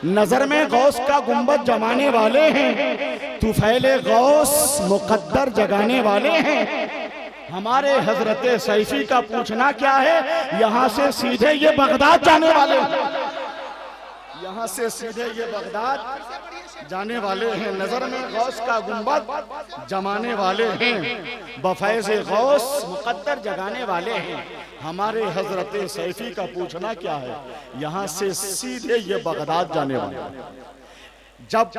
नजर में गौस का गुंबद जमाने वाले हैं, तुफैले गौस मुकद्दर जगाने वाले हैं। हमारे हजरत सैफी का पूछना क्या है, यहाँ से सीधे ये बगदाद जाने वाले हैं, यहाँ से सीधे ये बगदाद जाने वाले हैं। नजर में गौस का गुंबद जमाने वाले हैं, बफैज़े गौस मुकद्दर जगाने वाले हैं। हमारे हजरत सैफी का पूछना क्या है, यहाँ से सीधे ये बगदाद जाने वाले हैं। जब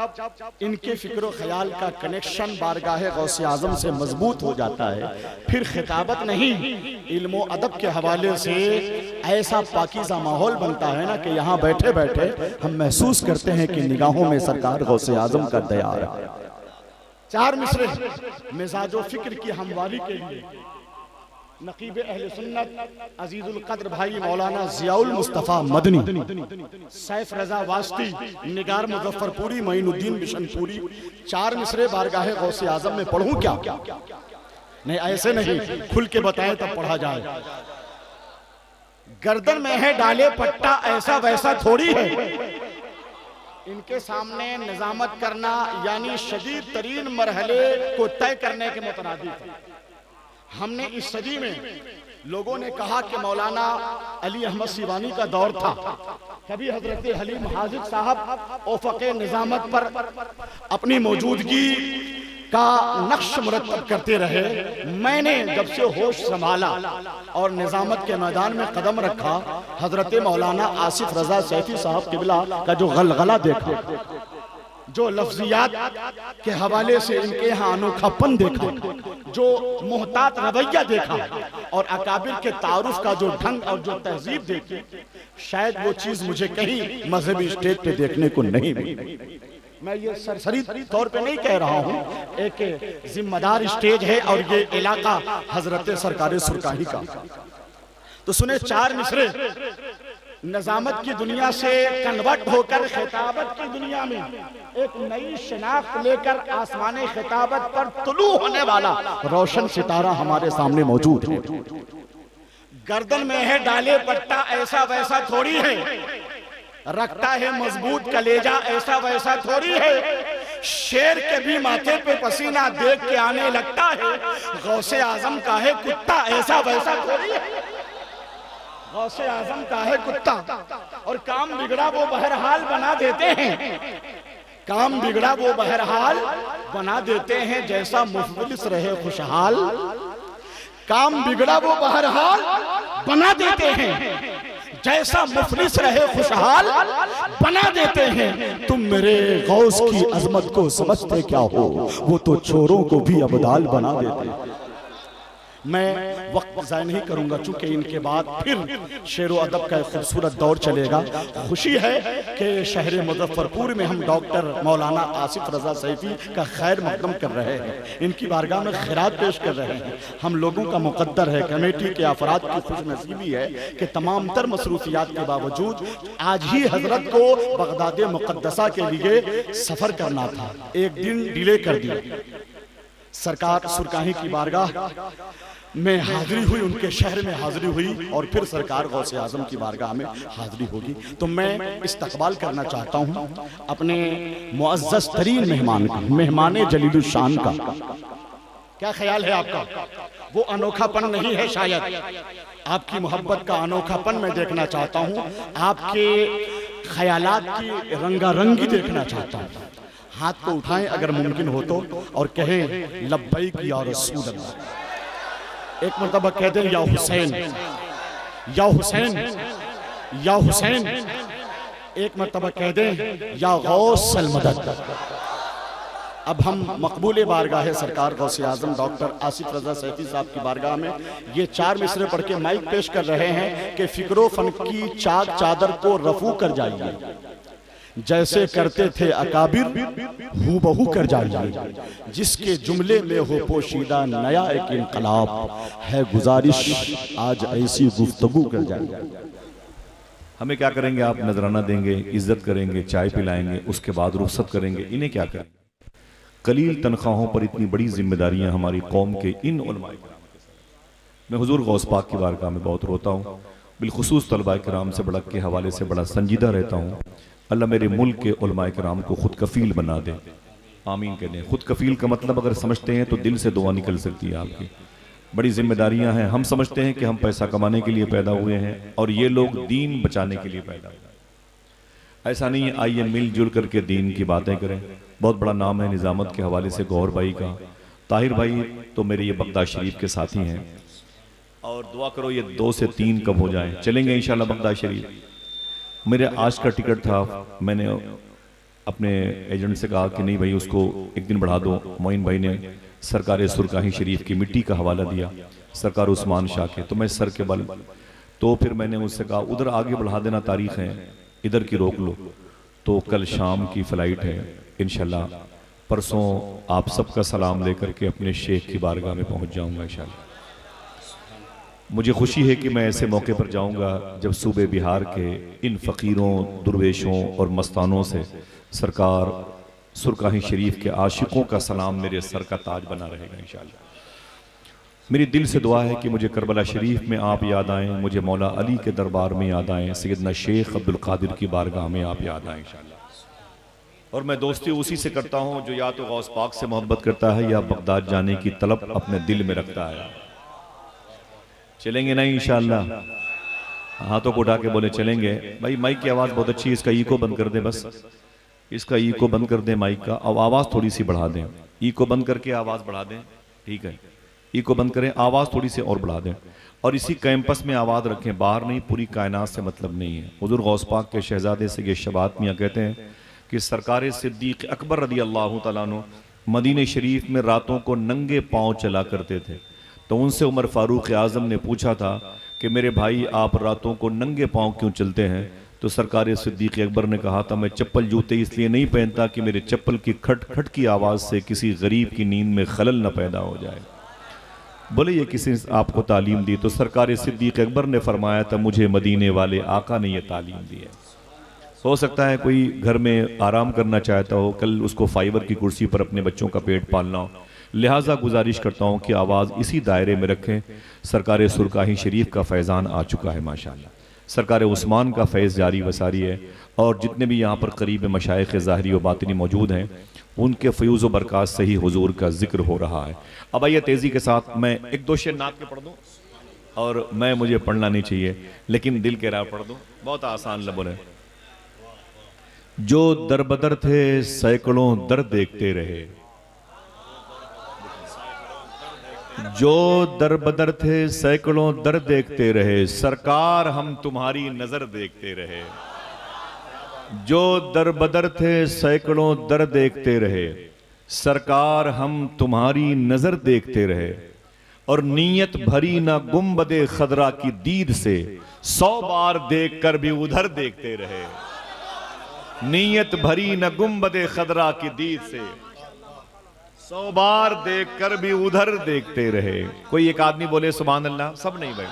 इनके फिक्र ख्याल का कनेक्शन बारगाह गौसे आजम से मजबूत हो जाता है, फिर खिताबत नहीं, इल्म व अदब के हवाले से ऐसा पाकीज़ा माहौल बनता है ना कि यहाँ बैठे बैठे हम महसूस करते हैं कि निगाहों में सरकार गौसे आजम का दयार है। चार मिसरे मिजाजो फिक्र की हमवारी के लिए नकीब अहले सुन्नत अजीजुल कद्र भाई मौलाना जियाउल मुस्तफ़ा मदनी, सैफ रजा वास्ती, निगार मुजफ्फरपुरी, मोइनुद्दीन बिशनपुरी, चार मिसरे बारगाह गौसे आजम में पढ़ूं क्या? नहीं, ऐसे नहीं, खुल के बताएं तब पढ़ा जाए। गर्दन में है डाले पट्टा, ऐसा वैसा थोड़ी है। इनके सामने निजामत करना यानी शदीद तरीन मरहले को तय करने के मुतरादिफ है। हमने इस सदी में लोगों ने कहा कि मौलाना अली अहमद सिवानी का दौर था, कभी हजरत हलीम हाजिर साहब ओफक़े निजामत पर अपनी मौजूदगी का नक्श मुरत्तब करते रहे। मैंने जब से होश संभाला और निजामत के मैदान में कदम रखा, हजरत मौलाना आसिफ रजा सैफी साहब किबला का जो गलगला देखा, जो लफ्जियात के हवाले से इनके यहाँ अनोखापन देखा, जो मुहतात रवैया देखा और अकाबिर के तारुफ का जो ढंग और जो तहजीब देखी, शायद वो चीज मुझे कहीं मजहबी स्टेज पे देखने को नहीं मिली। मैं ये सरसरी तौर पे नहीं कह रहा हूँ, एक जिम्मेदार स्टेज है और ये इलाका हजरत सरकार सुरकाही का। तो सुने, चार मिसरे नजामत की दुनिया से कन्वर्ट होकर खिताबत की दुनिया में एक नई शिनाख्त लेकर आसमाने खिताबत पर तुलू होने वाला रोशन सितारा हमारे सामने मौजूद है। गर्दन में है डाले पट्टा, ऐसा वैसा थोड़ी है। रखता है मजबूत कलेजा, ऐसा वैसा थोड़ी है। शेर के भी माथे पे पसीना देख के आने लगता है। गौसे आजम का है कुत्ता, ऐसा वैसा थोड़ी है। गौसे आजम का है कुत्ता और काम बिगड़ा वो बहरहाल बना देते हैं। काम बिगड़ा वो बहरहाल बना देते हैं, जैसा मुफलिस रहे खुशहाल। काम बिगड़ा वो बहरहाल बना देते हैं, जैसा मुफलिस रहे खुशहाल बना देते हैं। तुम मेरे गौस की अजमत को समझते क्या हो, वो तो चोरों को भी अबदाल बना देते हैं। मैं वक्त ज़ाय नहीं करूंगा, चूंकि इनके बाद फिर शेर अदब का एक खूबसूरत दौर चलेगा। खुशी है कि शहर मुजफ्फरपुर में हम डॉक्टर मौलाना आसिफ रजा सैफी का खैर मकदम कर रहे हैं, इनकी बारगाह में खैरात पेश कर रहे हैं। हम लोगों का मुकद्दर है, कमेटी के अफराद की खुशनसीबी है कि तमाम तर मसरूफियात के बावजूद आज ही हजरत को बगदाद मुक़द्दसा के लिए सफ़र करना था, एक दिन डिले कर दिया। सरकार सुरकाही की बारगाह में हाजिरी हुई, उनके शहर में हाजिरी हुई और फिर सरकार गौसे आजम की बारगाह में हाजिरी होगी। तो मैं इस्तकबाल करना चाहता हूँ अपने मुअज़्ज़ज़ तरीन मेहमान का, मेहमान जलीलुल शान का। क्या ख्याल है आपका? वो अनोखापन नहीं है, शायद आपकी मोहब्बत का अनोखापन मैं देखना चाहता हूँ, आपके ख्यालात की रंगारंगी देखना चाहता हूँ। हाथ को उठाएं अगर मुमकिन हो तो और कहें लब्बैक या रसूल अल्लाह। एक मरतबा कह दें या हुसैन, या हुसैन, या हुसैन। एक मरतबा कह दें या गौस अल मदद। अब हम मकबूल बारगाह सरकार गौसे आजम डॉक्टर आसिफ रजा सैफी साहब की बारगाह में ये चार मिसरे पढ़ के माइक पेश कर रहे हैं कि फिक्रो फन की चाक चादर को रफू कर जाइए, जैसे करते थे अकाबिर हूबहू कर जाइए, जिसके जुमले में हो पोशीदा नया एक इनकलाब है, गुजारिश आज ऐसी गुफ्तगू कर जाइए। हमें क्या करेंगे आप? नजराना देंगे, इज्जत करेंगे, चाय पिलाएंगे, उसके बाद रुखसत करेंगे। इन्हें क्या करेंगे? कलील तनख्वाहों पर इतनी बड़ी जिम्मेदारियां हमारी कौम के इन उलमाए किराम के साथ। मैं हुजूर गौस पाक की बारगाह में बहुत रोता हूँ, बिलखुसूस तलबाए किराम से बड़क के हवाले से बड़ा संजीदा रहता हूँ। अल्लाह मेरे मुल्क के उलमाए किराम को खुद कफील बना दे, आमीन कहते हैं। खुद कफील का मतलब अगर समझते हैं तो दिल से दुआ निकल सकती है आपकी। बड़ी जिम्मेदारियां हैं। हम समझते हैं कि हम पैसा कमाने के लिए पैदा हुए हैं और ये लोग दीन बचाने के लिए पैदा हुए हैं। ऐसा नहीं है। आइए मिलजुल करके दीन की बातें करें। बहुत बड़ा नाम है निजामत के हवाले से गौर भाई का। ताहिर भाई तो मेरे ये बगदाद शरीफ के साथी हैं और दुआ करो ये 2 से 3 कब हो जाए, चलेंगे इंशाल्लाह बगदाद शरीफ। मेरे आज का टिकट था, मैंने अपने एजेंट से कहा कि नहीं भाई उसको एक दिन बढ़ा दो। मोइन भाई ने सरकार सुरकाही शरीफ की मिट्टी का हवाला दिया, सरकार उस्मान शाह के, तो मैं सर के बल, तो फिर मैंने उससे कहा उधर आगे बढ़ा देना, तारीख है इधर की रोक लो। तो कल शाम की फ्लाइट है इंशाल्लाह, परसों आप सबका सलाम लेकर के अपने शेख की बारगाह में पहुंच जाऊंगा इंशाल्लाह। मुझे खुशी है कि मैं ऐसे मौके पर जाऊंगा जब सूबे बिहार के इन फ़कीरों, दुर्वेशों और मस्तानों से सरकार सुरकाही शरीफ के आशिकों का सलाम मेरे सर का ताज बना रहेगा इंशाल्लाह। मेरी दिल से दुआ है कि मुझे करबला शरीफ में आप याद आएँ, मुझे मौला अली के दरबार में याद आएँ, सैयदना शेख अब्दुल कादिर की बारगाह में आप याद आएँ इंशाल्लाह। और मैं दोस्ती उसी से करता हूँ जो या तो गौस पाक से मोहब्बत करता है या बगदाद जाने की तलब अपने दिल में रखता है। चलेंगे नहीं इंशाल्लाह? हाथों को उठा के बोले चलेंगे। भाई माइक की आवाज़ बहुत अच्छी है, इसका इको बंद कर दें, बस इसका इको बंद कर दें माइक का, और आवाज़ थोड़ी सी बढ़ा दें। इको बंद करके आवाज़ बढ़ा दें, ठीक है। इको बंद करें, आवाज़ थोड़ी सी और बढ़ा दें, और इसी कैंपस में आवाज़ रखें, बाहर नहीं, पूरी कायनात से मतलब नहीं है। हुज़ूर गौस पाक के शहजादे से ये शबात मियाँ कहते हैं कि सरकार सिद्दीक़ अकबर रज़ी अल्लाह तआला अन्हु मदीने शरीफ में रातों को नंगे पाँव चला करते थे। तो उनसे उमर फारूक आज़म ने पूछा था कि मेरे भाई आप रातों को नंगे पाँव क्यों चलते हैं? तो सरकार सिद्दीक़ अकबर ने कहा था मैं चप्पल जूते इसलिए नहीं पहनता कि मेरे चप्पल की खट खट की आवाज़ से किसी गरीब की नींद में खलल न पैदा हो जाए। बोले ये किसी ने आपको तालीम दी? तो सरकार सिद्दीक़ अकबर ने फरमाया था मुझे मदीने वाले आका ने यह तालीम दी है। हो सकता है कोई घर में आराम करना चाहता हो, कल उसको फाइबर की कुर्सी पर अपने बच्चों का पेट पालना हो, लिहाजा गुजारिश करता हूँ कि आवाज़ इसी दायरे में रखें। सरकार सुरकाही शरीफ का फैज़ान आ चुका है माशाअल्लाह, सरकार उस्मान का फैज़ जारी वसारी है, और जितने भी यहाँ पर करीब मशाइख़ ज़ाहिरी व बातिनी मौजूद हैं उनके फ़यूज़ व बरक़ात से ही हुज़ूर का जिक्र हो रहा है। अब आइए तेज़ी के साथ मैं एक दो शेर नात के पढ़ दूँ, और मैं मुझे पढ़ना नहीं चाहिए लेकिन दिल कह रहा पढ़ दूँ, बहुत आसान लबुल है। जो दरबदर थे सैकड़ों दर देखते रहे, जो दरबदर थे सैकड़ों दर देखते रहे, सरकार हम तुम्हारी नजर देखते रहे। जो दरबदर थे सैकड़ों दर देखते रहे, सरकार हम तुम्हारी नजर देखते रहे, और नीयत भरी ना गुंबदे खदरा की दीद से 100 बार देख कर भी उधर देखते रहे। नीयत भरी न गुंबदे खदरा की दीद से 100 बार देखकर भी उधर देखते रहे। कोई एक आदमी बोले सुभान अल्लाह, सब नहीं भाई,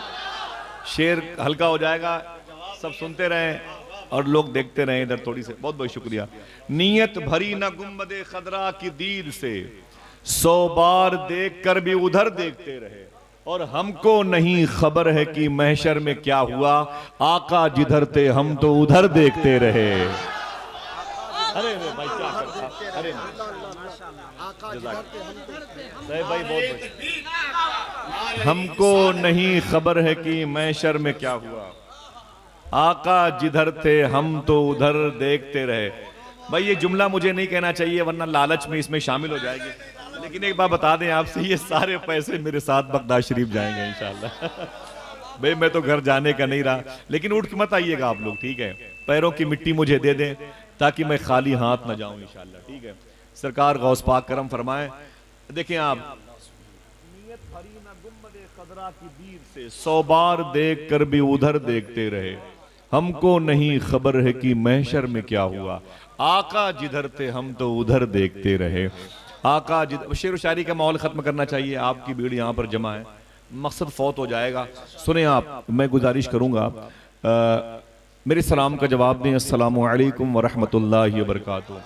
शेर हल्का हो जाएगा, सब सुनते रहें और लोग देखते रहें इधर थोड़ी से। बहुत बहुत शुक्रिया। नीयत भरी न गुंबदे खदरा की दीद से 100 बार देखकर भी उधर देखते रहे, और हमको नहीं खबर है कि महशर में क्या हुआ, आका जिधर थे हम तो उधर देखते रहे। अरे भाई क्या करता, अरे भाई बहुत, हमको नहीं खबर है कि महशर में क्या हुआ, आका जिधर थे हम तो उधर देखते रहे। भाई ये जुमला मुझे नहीं कहना चाहिए वरना लालच में इसमें शामिल हो जाएगी, लेकिन एक बात बता दें आपसे, ये सारे पैसे मेरे साथ बगदाद शरीफ जाएंगे इंशाल्लाह। भाई मैं तो घर जाने का नहीं रहा, लेकिन उठ के मत आइएगा आप लोग, ठीक है? पैरों की मिट्टी मुझे दे दें ताकि मैं खाली हाथ न जाऊं इंशाल्लाह, ठीक है? सरकार गौस पाक करम फरमाए। देखें आप, नीयत भरी ना गुंबदे खदरा की दीद से 100 बार देख कर भी उधर देखते रहे, हमको नहीं खबर है कि महशर में क्या हुआ, आका जिधर थे हम तो उधर देखते रहे। आका जिधर, शेर व शायरी का माहौल खत्म करना चाहिए, आपकी भीड़ यहाँ पर जमा है, मकसद फौत हो जाएगा। सुने आप, मैं गुजारिश करूंगा मेरे सलाम का जवाब दें, अस्सलामु अलैकुम व रहमतुल्लाहि व बरकातुहू।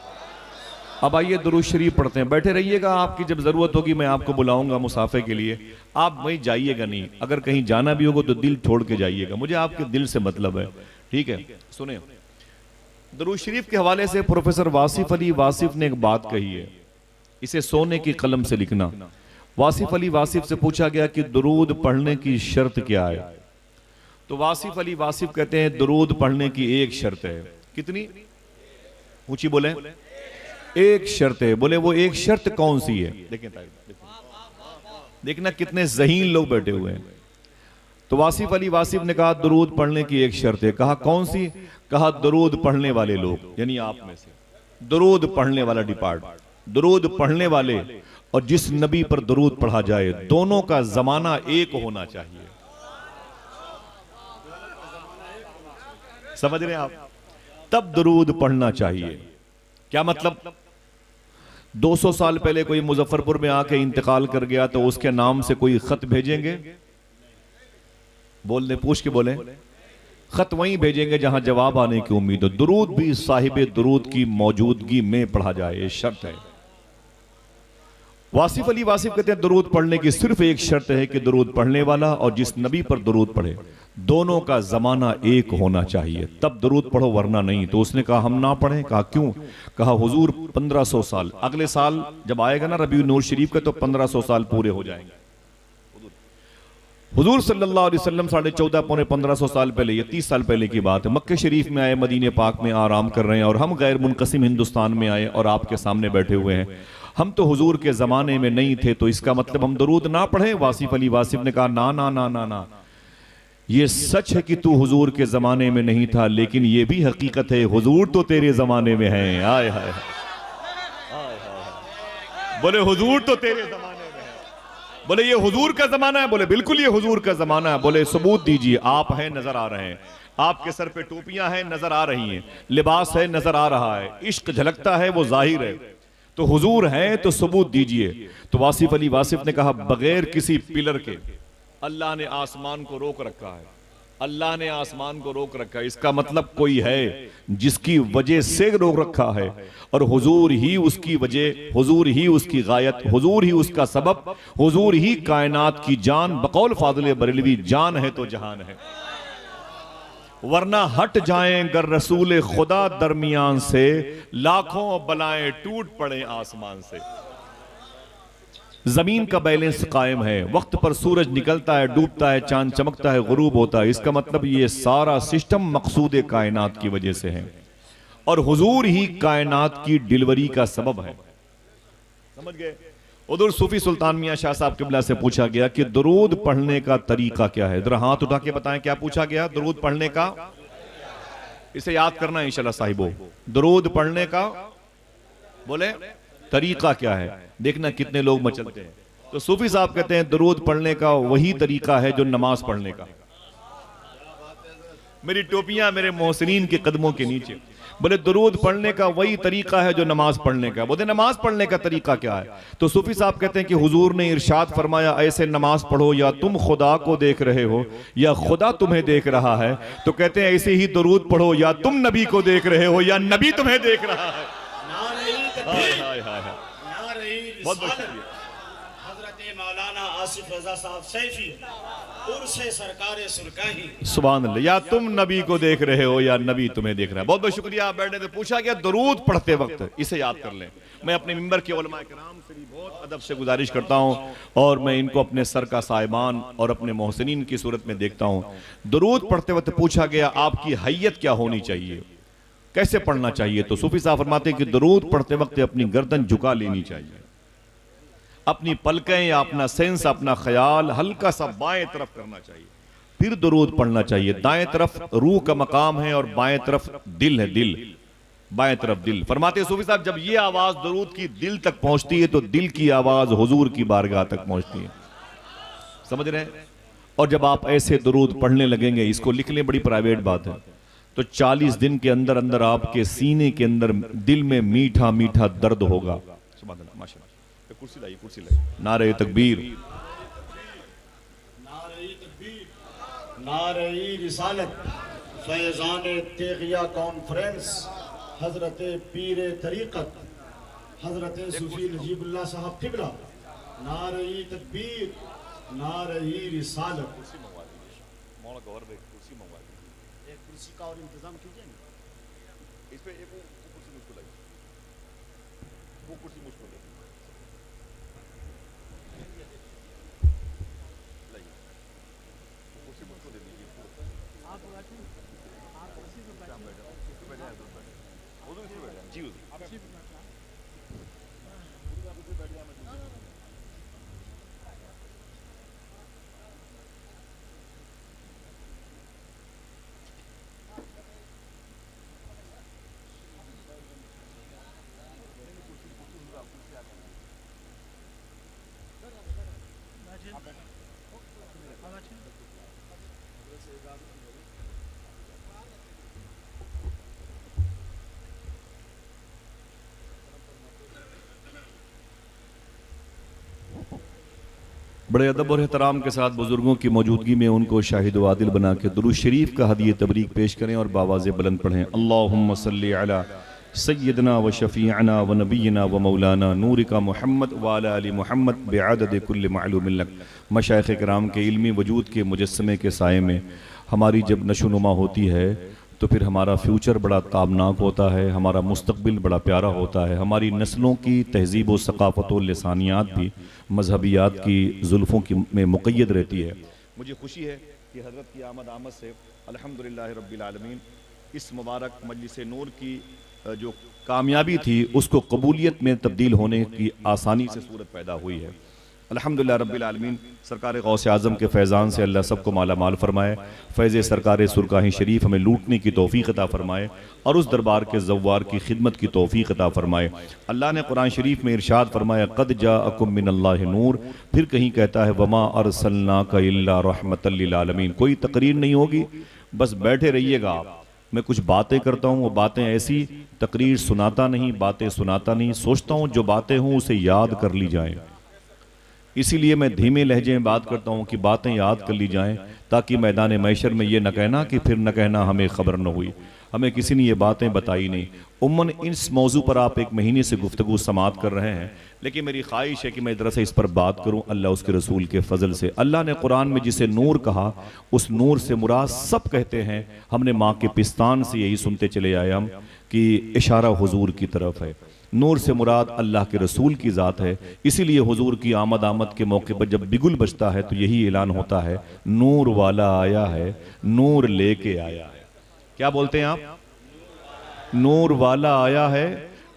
अब आइए दुरूद शरीफ पढ़ते हैं, बैठे रहिएगा, आपकी जब ज़रूरत होगी मैं आपको बुलाऊंगा मुसाफे के लिए, आप वहीं जाइएगा नहीं, अगर कहीं जाना भी होगा तो दिल छोड़ के जाइएगा, मुझे आपके दिल से मतलब है, ठीक है? सुने, दरूद शरीफ के हवाले से प्रोफेसर वासिफ अली वासिफ ने एक बात कही है, इसे सोने की कलम से लिखना। वासिफ अली वासिफ से पूछा गया कि दरूद पढ़ने की शर्त क्या है, तो वासिफ अली वासिफ कहते हैं दरूद पढ़ने की एक शर्त है। कितनी ऊंची बोले? एक शर्त है। बोले वो एक शर्त कौन सी है? देखना कितने ज़हीन लोग बैठे हुए हैं। तो वासिफ अली वासिफ ने कहा दरूद पढ़ने की एक शर्त है। कहा कौन सी? कहा दरूद पढ़ने वाले लोग, यानी आप में से दरूद पढ़ने वाला डिपार्ट, दरूद पढ़ने वाले और जिस नबी पर दरूद पढ़ा जाए, दोनों का जमाना एक होना चाहिए। समझ रहे हैं आप? तब दरूद पढ़ना चाहिए। क्या मतलब? 200 साल पहले कोई मुजफ्फरपुर में आके इंतकाल कर गया तो उसके नाम से कोई खत भेजेंगे? बोलने पूछ के बोले, खत वहीं भेजेंगे जहां जवाब आने की उम्मीद हो। दरूद भी साहिब दरूद की मौजूदगी में पढ़ा जाए, ये शर्त है। वासिफ अली वासिफ कहते हैं दरूद पढ़ने की सिर्फ एक शर्त है कि दरूद पढ़ने वाला और जिस नबी पर दरूद पढ़े, दोनों का जमाना एक होना चाहिए, तब दरूद पढ़ो, वरना नहीं। तो उसने कहा हम ना पढ़ें। कहा क्यों? कहा हुजूर 1500 साल, अगले साल जब आएगा ना रबी नूर शरीफ का, तो 1500 साल पूरे हो जाएंगे। हुजूर सल्लल्लाहु अलैहि वसल्लम 14.5 पौने 1500 साल पहले, ये 30 साल पहले की बात है, मक्के शरीफ में आए, मदीने पाक में आराम कर रहे हैं, और हम गैर मुनकसिम हिंदुस्तान में आए और आपके सामने बैठे हुए हैं। हम तो हुजूर के जमाने में नहीं थे, तो इसका मतलब हम दरूद ना पढ़े? वासिफ अली वासिफ ने कहा ना ना ना ना ना, ये सच है कि तू हुजूर के जमाने में नहीं था, लेकिन ये भी हकीकत है हुजूर तो तेरे जमाने में हैं। आय हाय, बोले हुजूर तो तेरे जमाने में है। बोले ये हुजूर का जमाना है? बोले बिल्कुल ये हुजूर का जमाना है। बोले सबूत दीजिए। आप हैं, नजर आ रहे हैं, आपके सर पे टोपियां हैं, नजर आ रही हैं, लिबास है, नजर आ रहा है, इश्क झलकता है, वो जाहिर है, तो हुजूर हैं, तो सबूत दीजिए। तो वासिफ अली वासिफ ने कहा बगैर किसी पिलर के अल्लाह ने आसमान को रोक रखा है, अल्लाह ने आसमान को रोक रखा है। इसका मतलब कोई है जिसकी वजह से रोक रखा है, और हुजूर ही उसकी वजह, हुजूर ही उसकी गायत, हुजूर ही उसका सबब, हुजूर ही कायनात की जान। बकौल फाजिल बरेलवी, जान है तो जहान है, वरना हट जाएं गर रसूल खुदा दरमियान से, लाखों बलाएं टूट पड़े आसमान से। जमीन का बैलेंस कायम है, वक्त पर सूरज निकलता है, डूबता है, चांद चमकता है, गुरूब होता है। इसका मतलब ये सारा सिस्टम मकसूद कायनात की वजह से है, और हुजूर ही कायनात की डिलीवरी का सबब है। समझ गए? उधर सूफी सुल्तान मियां शाह साहब किबला से पूछा गया कि दरूद पढ़ने का तरीका क्या है। जरा हाथ उठा के बताएं क्या पूछा गया? दरूद पढ़ने का, इसे याद करना है इंशाल्लाह साहिबो। दरूद पढ़ने का बोले तरीका क्या है? देखना कितने लोग मचलते हैं। तो सूफी साहब कहते हैं दरूद पढ़ने का वही तरीका है जो नमाज पढ़ने का। मेरी टोपियां मेरे मोहसिनीन के कदमों के नीचे। बोले दरूद पढ़ने का वही तरीका है जो नमाज पढ़ने का। बोले नमाज पढ़ने का तरीका क्या है? तो सूफी साहब कहते हैं कि हुजूर ने इरशाद फरमाया ऐसे नमाज पढ़ो या तुम खुदा को देख रहे हो या खुदा तुम्हें देख रहा है। तो कहते हैं ऐसे ही दरूद पढ़ो या तुम नबी को देख रहे हो या नबी तुम्हें देख रहा है। बहुत बहुत शुक्रिया। हजरत मौलाना आसिफ रजा साहब सैफी उर्से सरकारे सुरकाही, सुभान अल्लाह। या तुम नबी को देख रहे हो या नबी तुम्हें देख रहा है। बहुत बहुत शुक्रिया। बैठने से पूछा गया दरूद पढ़ते वक्त इसे याद कर लें। मैं अपने मिंबर के उलमा किराम से भी बहुत अदब से गुजारिश करता हूं, और मैं इनको अपने सर का साहिबान और अपने मोहसिनीन की सूरत में देखता हूं। दरूद पढ़ते वक्त पूछा गया आपकी हैयत क्या होनी चाहिए, कैसे पढ़ना चाहिए? तो सूफी साहब फरमाते हैं कि दरूद पढ़ते वक्त अपनी गर्दन झुका लेनी चाहिए, अपनी पलकें या अपना सेंस, अपना ख्याल हल्का सा बाएं तरफ करना चाहिए, फिर दरूद पढ़ना चाहिए। दाएं तरफ रूह का मकाम है और बाएं तरफ दिल है, दिल, बाएं तरफ दिल। फरमाते सूफी साहब जब ये आवाज दरूद की दिल तक पहुंचती है तो दिल की आवाज हुजूर की बारगाह तक पहुंचती है। समझ रहे हैं? और जब आप ऐसे दरूद पढ़ने लगेंगे, इसको लिख लें, बड़ी प्राइवेट बात है, तो 40 दिन के अंदर अंदर आपके सीने के अंदर दिल में मीठा मीठा दर्द होगा। सुभान अल्लाह, माशाअल्लाह। कुर्सी लाइए, कुर्सी लाइए। नारे तकबीर, नारे तकबीर, नारे रिसालत, फैज़ान तेगिया कॉन्फ्रेंस, हजरत पीर तरीक़त, हजरत सूफी नजीबुल्लाह साहब किबला। नारे तकबीर, नारे रिसालत। एक कुर्सी का और इंतजाम कीजिए। इस पे एक वो कुर्सी मुझको लगी, वो कुर्सी मुझको लगी, वो कुर्सी मुझको दे दीजिए। आप बैठे, आप कुर्सी पे बैठे, जी बड़े अदब और एहतराम के साथ बुजुर्गों की मौजूदगी में उनको शाहिद व आदिल बना के दुरूद शरीफ का हदिये तबरीक पेश करें और बावाज़ बुलंद पढ़ें। अल्लाहुम्मा सल्ली अला सय्यदना व शफ़ीअना व नबीना व मौलाना नूरिका मुहम्मद व अला आलि मुहम्मद बिअदद कुल्ल मालूम लक। मशाइख़ किराम के इल्मी वजूद के मुजस्समे के साए में हमारी जब नशोनुमा होती है तो फिर हमारा फ्यूचर बड़ा ताबनाक होता है, हमारा मुस्तकबिल बड़ा प्यारा होता है, हमारी नस्लों की तहजीब व सकाफ़त व लसानियात भी मजहबियात की जुल्फ़ों की में मुक़य्यद रहती है। मुझे खुशी है कि हज़रत की आमद से अल्हम्दुलिल्लाह रब्बिल आलमीन इस मुबारक मजलिस नूर की जो कामयाबी थी उसको कबूलियत में तब्दील होने की आसानी से सूरत पैदा हुई है। अल्हम्दुलिल्लाह रब्बिल आलमीन सरकार गौसे आज़म के फैज़ान से अल्लाह सबको माला माल फरमाए, फैज़ सरकार सुरकाही शरीफ हमें लूटने की तौफ़ीक़ अता फरमाए और उस दरबार के ज़व्वार की खिदमत की तौफ़ीक़ अता फरमाए। अल्लाह ने कुरान शरीफ में इरशाद फरमाया क़द जाअकुम मिनल्लाहि नूर, फिर कहीं कहता है वमा अरसलनाका इल्ला रहमतल लिल आलमीन। कोई तकरीर नहीं होगी, बस बैठे रहिएगा आप। मैं कुछ बातें करता हूँ, वो बातें ऐसी, तकरीर सुनाता नहीं, बातें सुनाता नहीं, सोचता हूँ जो बातें हों उसे याद कर ली जाएँ। इसीलिए मैं धीमे लहजे में बात करता हूँ कि बातें याद कर ली जाएं, ताकि मैदान मैशर में ये न कहना कि फिर न कहना हमें खबर न हुई, हमें किसी ने ये बातें बताई नहीं। उम्मन इस मौजू पर आप एक महीने से गुफ्तगू समात कर रहे हैं, लेकिन मेरी ख्वाहिश है कि मैं इधर से इस पर बात करूं अल्लाह उसके रसूल के फजल से। अल्लाह ने कुरान में जिसे नूर कहा, उस नूर से मुराद सब कहते हैं, हमने माँ के पिस्तान से यही सुनते चले आए हम कि इशारा हुजूर की तरफ है। नूर से मुराद अल्लाह के रसूल की ज़ात है। इसीलिए हुजूर की आमद के मौके पर जब बिगुल बजता है तो यही ऐलान होता है, नूर वाला आया है, नूर लेके आया है। क्या बोलते हैं आप? नूर वाला आया है,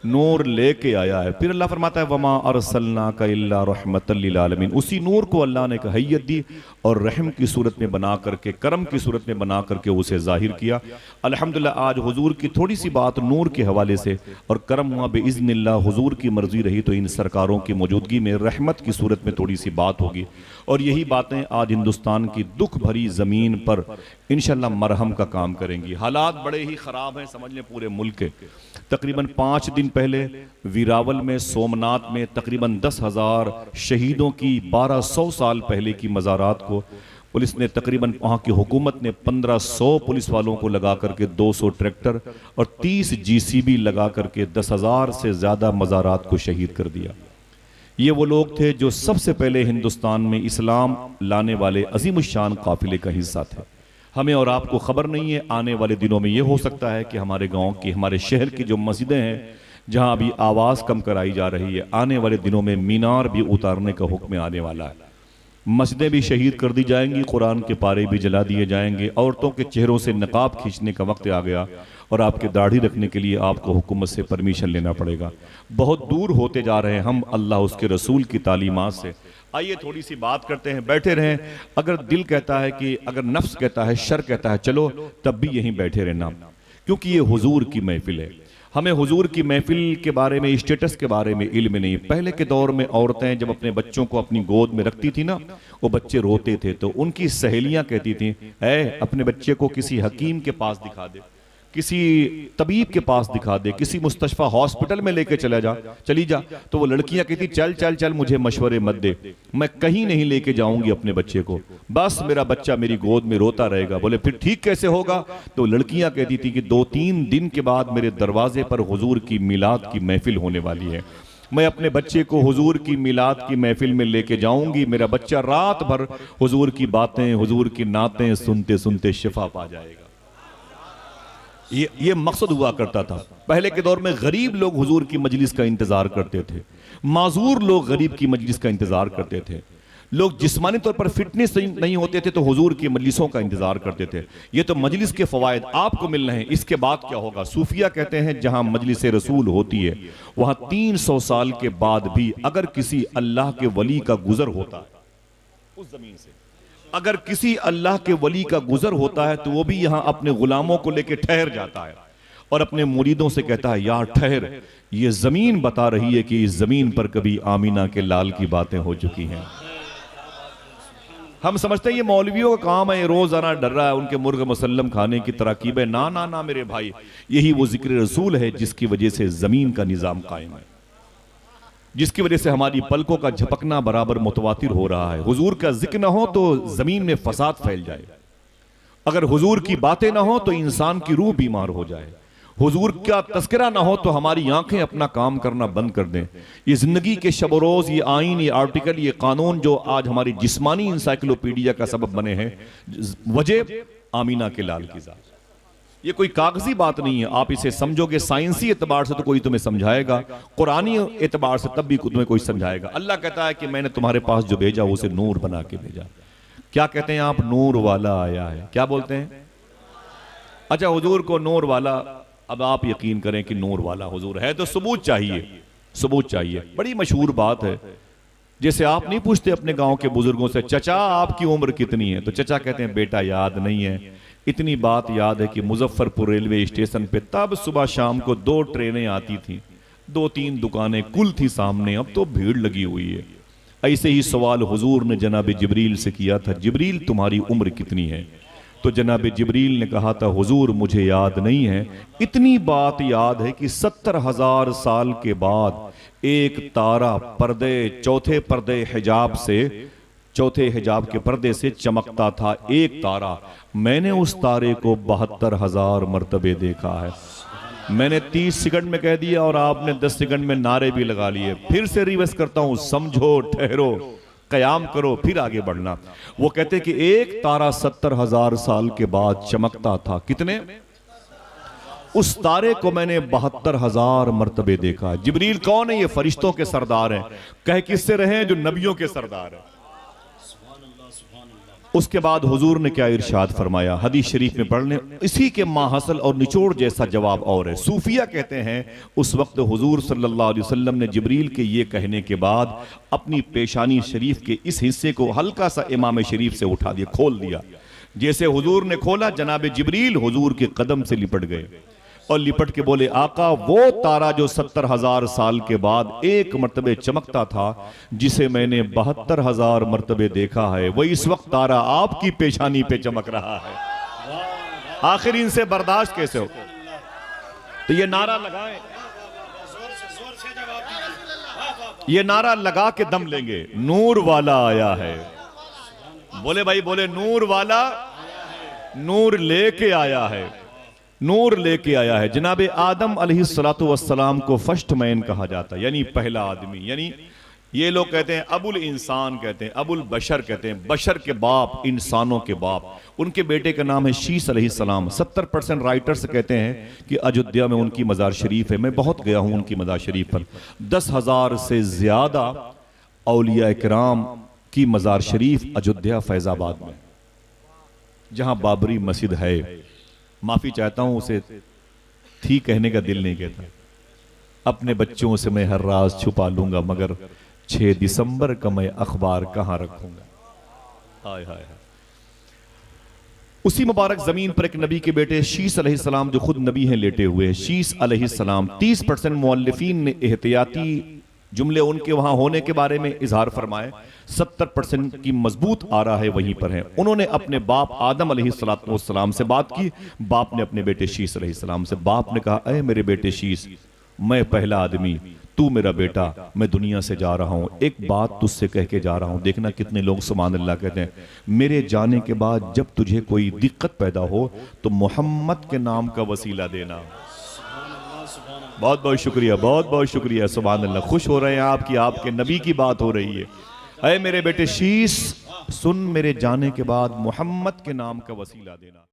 नूर लेके आया है। फिर अल्लाह फरमाता है वमा अरसलनाका इल्ला रहमतल लिल आलमीन। उसी नूर को अल्लाह ने हैयत दी और रहम की सूरत में बना करके, करम की सूरत में बना करके उसे जाहिर किया। अल्हम्दुलिल्लाह आज हुजूर की थोड़ी सी बात नूर के हवाले से और करम हुआ बिइज़्निल्लाह, हुजूर की मर्जी रही तो इन सरकारों की मौजूदगी में रहमत की सूरत में थोड़ी सी बात होगी। और यही बातें आज हिंदुस्तान की दुख भरी ज़मीन पर इंशाअल्लाह मरहम का काम करेंगी। हालात बड़े ही ख़राब हैं, समझ लें पूरे मुल्क के। तकरीबन 5 दिन पहले वीरावल में, सोमनाथ में तकरीबन 10,000 शहीदों की 1200 साल पहले की मज़ारात को पुलिस ने तकरीबन, वहाँ की हुकूमत ने 1500 पुलिस वालों को लगा करके 200 ट्रैक्टर और 30 GCB लगा करके 10,000 से ज़्यादा मज़ारात को शहीद कर दिया। ये वो लोग थे जो सबसे पहले हिंदुस्तान में इस्लाम लाने वाले अजीमुश्शान काफिले का हिस्सा थे। हमें और आपको खबर नहीं है, आने वाले दिनों में ये हो सकता है कि हमारे गांव की, हमारे शहर की जो मस्जिदें हैं जहां अभी आवाज़ कम कराई जा रही है, आने वाले दिनों में मीनार भी उतारने का हुक्म आने वाला है। मस्जिदें भी शहीद कर दी जाएंगी, कुरान के पारे भी जला दिए जाएंगे, औरतों के चेहरों से नकाब खींचने का वक्त आ गया और आपके दाढ़ी रखने के लिए आपको हुकूमत से परमिशन लेना पड़ेगा। बहुत दूर होते जा रहे हैं हम अल्लाह उसके रसूल की तालीमात से। आइए थोड़ी सी बात करते हैं, बैठे रहें। अगर दिल कहता है कि, अगर नफ्स कहता है, शर कहता है चलो, तब भी यहीं बैठे रहना, क्योंकि ये हुजूर की महफिल है। हमें हुजूर की महफिल के बारे में, स्टेटस के बारे में इल्म नहीं। पहले के दौर में औरतें जब अपने बच्चों को अपनी गोद में रखती थी ना, वो बच्चे रोते थे तो उनकी सहेलियां कहती थी, ऐ अपने बच्चे को किसी हकीम के पास दिखा दे, किसी तबीब के पास दिखा दे, किसी मुस्तशफा हॉस्पिटल में लेके चली जा। तो वो लड़कियां कहती, चल चल चल, मुझे मशवरे मत दे, मैं कहीं नहीं लेके जाऊंगी अपने बच्चे को, बस मेरा बच्चा मेरी गोद में रोता रहेगा। बोले फिर ठीक कैसे होगा? तो लड़कियां कहती थी कि 2-3 दिन के बाद मेरे दरवाजे पर हुजूर की मिलाद की महफिल होने वाली है, मैं अपने बच्चे को हुजूर की मिलाद की महफिल में लेके जाऊंगी, मेरा बच्चा रात भर हुजूर की बातें, हुजूर की नातें सुनते सुनते शिफा पा जाएगा। ये मकसद हुआ करता था। पहले के दौर में गरीब लोग हुजूर की मजलिस का इंतजार करते थे, माजूर लोग गरीब की मजलिस का इंतजार करते थे, लोग जिस्मानी तौर पर फिटनेस नहीं होते थे तो हुजूर की मजलिसों का इंतजार करते थे। ये तो मजलिस के फवायद आपको मिल रहे हैं, इसके बाद क्या होगा? सूफिया कहते हैं जहां मजलिस रसूल होती है वहां 300 साल के बाद भी अगर किसी अल्लाह के वली का गुजर होता है उस जमीन से, अगर किसी अल्लाह के वली का गुजर होता है तो वो भी यहां अपने गुलामों को लेकर ठहर जाता है और अपने मुरीदों से कहता है यार ठहर, ये जमीन बता रही है कि इस जमीन पर कभी आमीना के लाल की बातें हो चुकी हैं। हम समझते हैं ये मौलवियों का काम है, रोजाना डर रहा है उनके मुर्ग मुसल्लम खाने की तरकीब है। ना ना ना मेरे भाई, यही वो जिक्र रसूल है जिसकी वजह से जमीन का निजाम कायम है, जिसकी वजह से हमारी पलकों का झपकना बराबर मुतवातिर हो रहा है। हुजूर का जिक्र ना हो तो जमीन में फसाद फैल जाए, अगर हुजूर की बातें ना हो तो इंसान की रूह बीमार हो जाए, हुजूर का तस्करा ना हो तो हमारी आंखें अपना काम करना बंद कर दें। ये जिंदगी के शब रोज, ये आइन, ये आर्टिकल, ये कानून जो आज हमारी जिस्मानी इंसाइक्लोपीडिया का सबब बने हैं, वजह आमीना के लाल की जात। ये कोई कागजी बात नहीं है, आप इसे समझोगे साइंसी एतबार से तो कोई तुम्हें समझाएगा, कुरानी एतबार से तब भी तुम्हें कोई समझाएगा। अल्लाह कहता है कि मैंने तुम्हारे पास जो भेजा उसे नूर बना के भेजा। क्या कहते हैं आप? नूर वाला आया है। क्या बोलते हैं? अच्छा, हुजूर को नूर वाला, अब आप यकीन करें कि नूर वाला हुजूर है तो सबूत चाहिए, सबूत चाहिए। बड़ी मशहूर बात है, जैसे आप नहीं पूछते अपने गांव के बुजुर्गों से चचा आपकी उम्र कितनी है, तो चचा कहते हैं बेटा याद नहीं है। इतनी बात याद है कि मुजफ्फरपुर रेलवे स्टेशन पे तब सुबह शाम को 2 ट्रेनें आती थी, 2-3 दुकानें कुल थी सामने, अब तो भीड़ लगी हुई है। ऐसे ही सवाल हुजूर ने जनाब जिब्रील से किया था, जिब्रील तुम्हारी उम्र कितनी है? तो जनाब जिब्रील ने कहा था हुजूर मुझे याद नहीं है, इतनी बात याद है कि 70,000 साल के बाद एक तारा पर्दे, चौथे पर्दे हिजाब से, चौथे हिजाब के पर्दे से चमकता था एक तारा। मैंने उस तारे को 72,000 मरतबे देखा है। मैंने 30 सेकंड में कह दिया और आपने 10 सेकंड में नारे भी लगा लिए। फिर से रिवर्स करता हूं, समझो, ठहरो, कयाम करो, फिर आगे बढ़ना। वो कहते कि एक तारा 70,000 साल के बाद चमकता था। कितने? उस तारे को मैंने 72,000 मरतबे देखा। जिब्रील कौन है? ये फरिश्तों के सरदार हैं। कह किससे रहे हैं? जो नबियों के सरदार हैं। उसके बाद हुजूर ने क्या इरशाद फरमाया, हदीस शरीफ में पढ़ने, इसी के माहसल और निचोड़ जैसा जवाब और है। सूफिया कहते हैं उस वक्त हुजूर सल्लल्लाहु अलैहि वसल्लम ने जिब्रील के ये कहने के बाद अपनी पेशानी शरीफ के इस हिस्से को हल्का सा इमाम शरीफ से उठा दिया, खोल दिया। जैसे हुजूर ने खोला, जनाब जिब्रील हुजूर के कदम से लिपट गए और लिपट के बोले आका, वो तारा जो 70,000 साल के बाद एक मर्तबे चमकता था, जिसे मैंने 72,000 मर्तबे देखा है, वो इस वक्त तारा आपकी पेशानी पे चमक रहा है। आखिर इनसे बर्दाश्त कैसे हो? तो ये नारा लगाएं, ये नारा लगा के दम लेंगे, नूर वाला आया है। बोले भाई, बोले नूर वाला, नूर लेके आया है, नूर लेके आया है। जनाबे आदम अलैहिस्सलातु वस्सलाम को फर्स्ट मैन कहा जाता है, यानी पहला आदमी। यानी ये लोग कहते हैं अबुल इंसान, कहते हैं अबुल बशर, कहते हैं बशर के बाप, इंसानों के बाप। उनके बेटे का नाम है शीस अलैहिस्सलाम। 70% राइटर्स कहते हैं कि अयोध्या में उनकी मज़ार शरीफ है। मैं बहुत गया हूं उनकी मज़ार शरीफ पर। 10,000 से ज्यादा औलिया किराम की मज़ार शरीफ अयोध्या फैजाबाद में, जहां बाबरी मस्जिद है। माफी चाहता हूं, उसे थी कहने का दिल नहीं कहता। अपने बच्चों से मैं हर राज छुपा लूंगा, मगर 6 दिसंबर का मैं अखबार कहां रखूंगा। हाय हाय हाय। उसी मुबारक जमीन पर एक नबी के बेटे शीस अलैहिस्सलाम, जो खुद नबी हैं, लेटे हुए हैं। शीस अलैहिस्सलाम। 30% मुअल्लिफीन ने एहतियाती जुमले उनके वहां होने के बारे में इजहार फरमाए। 70% की मजबूत आ रहा है वहीं पर है। उन्होंने अपने बाप आदम अलैहिस्सलाम से बात की। बाप ने अपने बेटे शीस अलैहिस्सलाम से, बाप ने कहा, अरे मेरे बेटे शीस, मैं पहला आदमी, तू मेरा बेटा, मैं दुनिया से जा रहा हूं, एक बात तुझसे कह के जा रहा हूं। देखना कितने लोग सुभान अल्लाह कहते हैं, मेरे जाने के बाद जब तुझे कोई दिक्कत पैदा हो तो मोहम्मद के नाम का वसीला देना। बहुत बहुत शुक्रिया, बहुत बहुत शुक्रिया। सुभान अल्लाह, खुश हो रहे हैं आपकी, आपके नबी की बात हो रही है। अरे मेरे बेटे शीस, सुन, मेरे जाने के बाद मोहम्मद के नाम का वसीला देना।